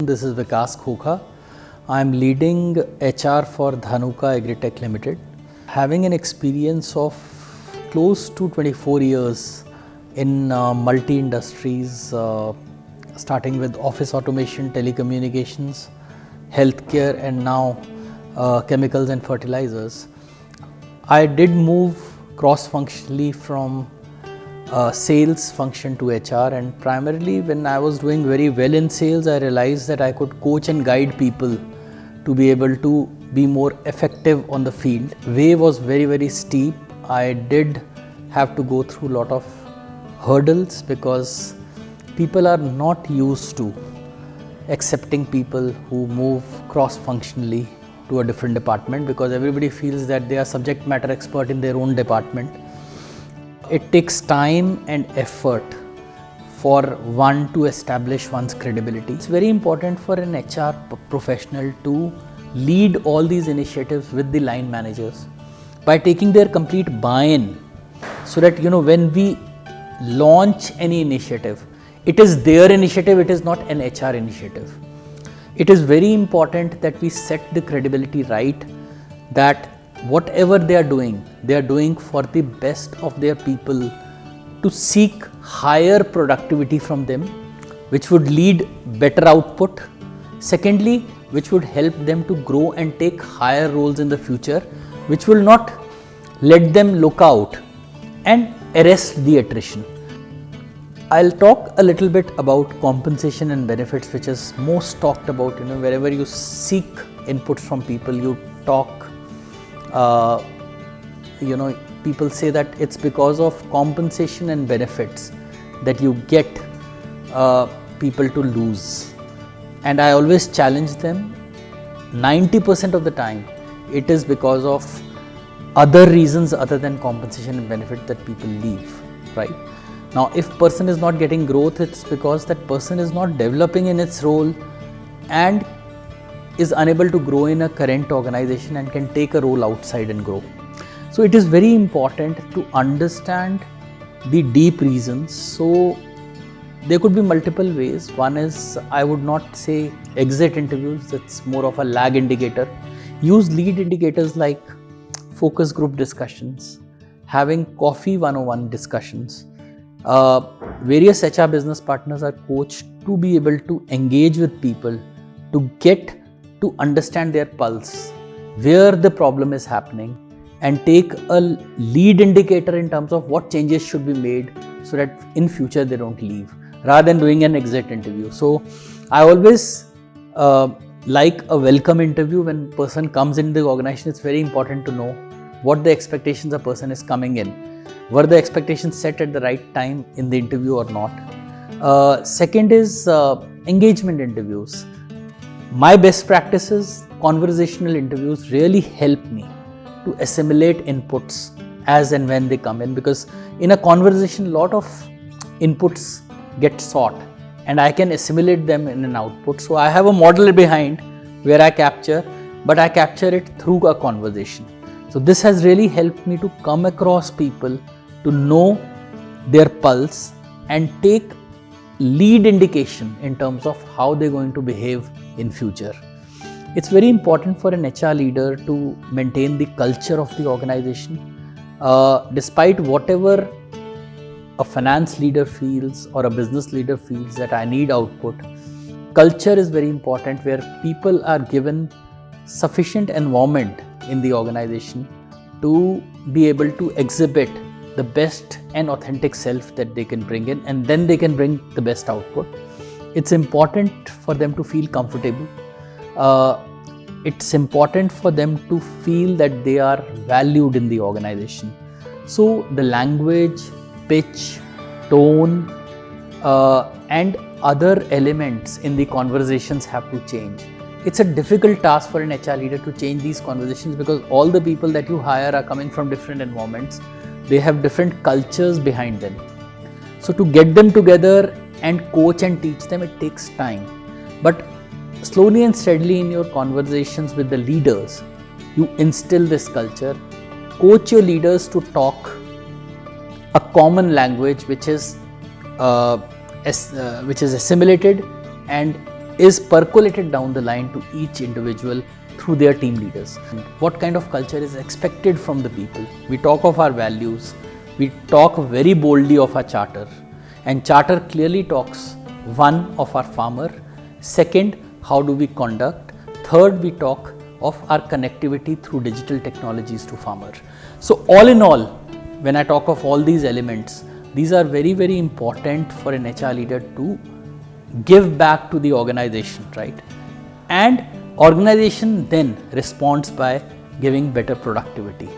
This is Viekas K Khokha. I am leading HR for Dhanuka Agritech Ltd. Having an experience of close to 24 years in multi-industries, starting with office automation, telecommunications, healthcare, and now chemicals and fertilizers. I did move cross-functionally from sales function to HR, and primarily when I was doing very well in sales, I realized that I could coach and guide people to be able to be more effective on the field. Way was very steep. I did have to go through a lot of hurdles because people are not used to accepting people who move cross-functionally to a different department, because everybody feels that they are subject matter expert in their own department. It takes time and effort for one to establish one's credibility. It's very important for an HR professional to lead all these initiatives with the line managers by taking their complete buy-in, so that when we launch any initiative, it is their initiative, it is not an HR initiative. It is very important that we set the credibility right, that whatever they are doing for the best of their people, to seek higher productivity from them, which would lead better output. Secondly, which would help them to grow and take higher roles in the future, which will not let them look out and arrest the attrition. I'll talk a little bit about compensation and benefits, which is most talked about. Wherever you seek inputs from people, you talk. People say that it's because of compensation and benefits that you get people to lose. And I always challenge them, 90% of the time, it is because of other reasons other than compensation and benefit that people leave, right? Now, if person is not getting growth, it's because that person is not developing in its role and is unable to grow in a current organization and can take a role outside and grow. So it is very important to understand the deep reasons. So there could be multiple ways. One is, I would not say exit interviews, that's more of a lag indicator. Use lead indicators like focus group discussions, having coffee 101 discussions. Various HR business partners are coached to be able to engage with people, to get to understand their pulse, where the problem is happening, and take a lead indicator in terms of what changes should be made so that in future they don't leave, rather than doing an exit interview. So I always like a welcome interview. When person comes into the organization, it's very important to know what the expectations a person is coming in. Were the expectations set at the right time in the interview or not? Second is engagement interviews. My best practices, conversational interviews really help me to assimilate inputs as and when they come in, because in a conversation, a lot of inputs get sought and I can assimilate them in an output. So I have a model behind where I capture, but I capture it through a conversation. So this has really helped me to come across people, to know their pulse and take lead indication in terms of how they're going to behave in future. It's very important for an HR leader to maintain the culture of the organization. Despite whatever a finance leader feels or a business leader feels that I need output, culture is very important, where people are given sufficient environment in the organization to be able to exhibit the best and authentic self that they can bring in, and then they can bring the best output. It's important for them to feel comfortable. It's important for them to feel that they are valued in the organization. So the language, pitch, tone, and other elements in the conversations have to change. It's a difficult task for an HR leader to change these conversations, because all the people that you hire are coming from different environments. They have different cultures behind them. So to get them together and coach and teach them, it takes time. But slowly and steadily in your conversations with the leaders, you instill this culture. Coach your leaders to talk a common language which is assimilated and is percolated down the line to each individual through their team leaders. What kind of culture is expected from the people? We talk of our values, we talk very boldly of our charter, and charter clearly talks, one, of our farmer, second, how do we conduct, third, we talk of our connectivity through digital technologies to farmer. So all in all, when I talk of all these elements, these are very, very important for an HR leader to give back to the organization, right? And organization then responds by giving better productivity.